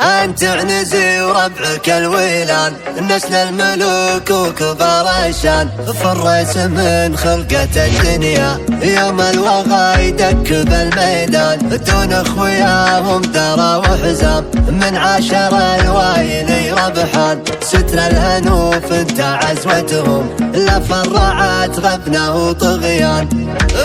أنت عنزي وربعك الويلان، نسل الملوك وكبار الشان، فرس من خلقة الدنيا يوم الوغى يدك بالميدان، دون اخوياهم درى وحزام من عشر الوايل ربحان، ستر الهنوف انت عزوتهم لا فرعت غبنه وطغيان.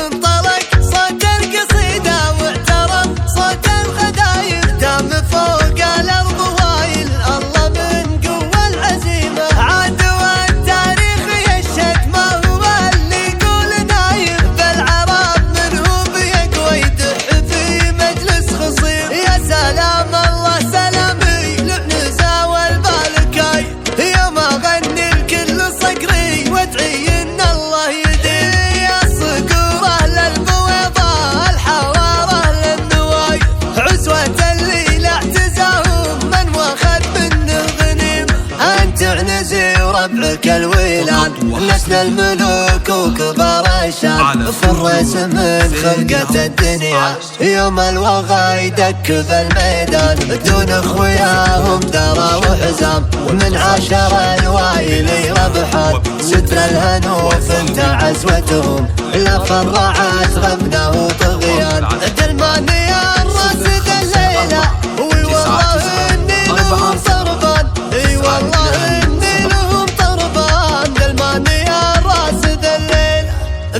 انطلق صوت القصيدة واعترف صوت الغداير تام فوق الأرض وايل، الله من قوة العزيمة عدوى التاريخ يشهد ما هو اللي يقول ناير، بالعرب من هو بيقوى يدح في مجلس خصيم. يا سلام الله سلامي لعنزة والبالكاي، يوم اغني الكل صقري وادعي ان الله يدي، يا صقوره للبويضة الحواره للنواي، عزوة الليل اعتزاهم من واخذ منه غنيم. انت عنزي وربعك الويلان، نسل الملوك وكبار الشان، فرس من خلقة الدنيا يوم الوغى يدك بالميدان، دون اخوياهم درى وحزام من عشر الوايل ربحان، ستر الهنوف انت عزوتهم لا فرعت غبنه وطغيان. دلماني الرصد الليلة وي والله اني لهم طربان، اي والله اني لهم طربان، دلماني الرصد الليلة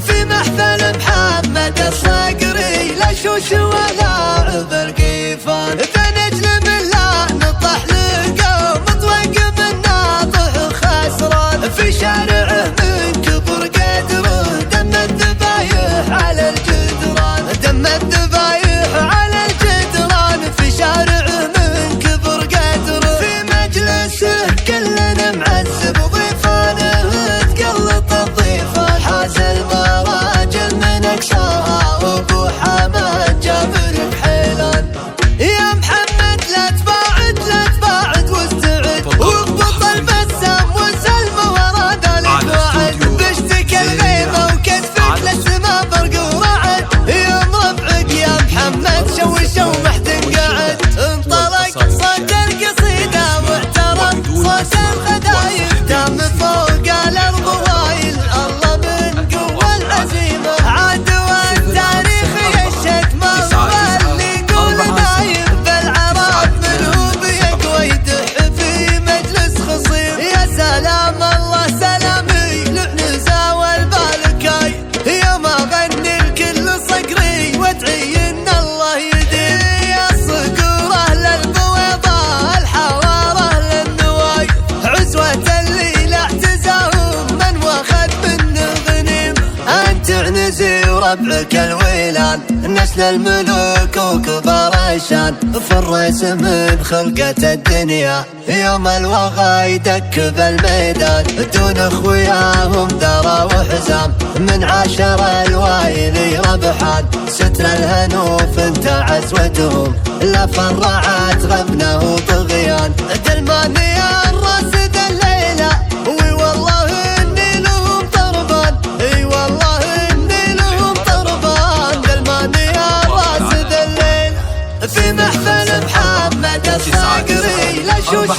في محفل محمد الصقري لا شوش ولا عذر قيفان، فنجلب الله نطح لقوم طوق من ناطح خسران، في شارعه من كبر قدره دم الذبايح على الجدران، دم الذبايح على الجدران، في شارعه من كبر قدره، في مجلسه كلنا معذب ضيفانه تقلط الضيفان، حاز المراجل من اقصاها وابو حمد جابر بحيلان. يا محمد لا تباعد لا تباعد واستعد واضبط البسام والسلم ورا ذلك وعد، بشتك الغيظه وكتفك للسما برق ورعد، يوم ربعك يا محمد شوش ومحت قعد. انطلق صوت القصيدة واعترف صوت الغداير تام فوق الأرض وايل، الله من قوة العزيمة عدوى التاريخ يشهد ما هو اللي يقول ناير، بالعرب من هو بيقوى يدح في مجلس خصيم. يا سلام الله سلامي لعنزة والبالكاي، يوم اغني الكل صقري وادعي ان الله يدي، يا صقوره للبويضة الحواره للنواي، عزوة الليل اعتزاهم من واخذ منه غنيم. انت عنزي وربعك الويلان، نسل الملوك وكبار الشان، فرس من خلقة الدنيا يوم الوغى يدك بالميدان، دون اخوياهم درى وحزام من عشر الوايل ربحان، ستر الهنوف انت عزوتهم لا فرعت غبنه وطغيان. دلماني الرصد الليلة وي والله اني لهم طربان، اي والله اني لهم طربان، دلماني الرصد الليلة في محفل محمد الصقري لا شوش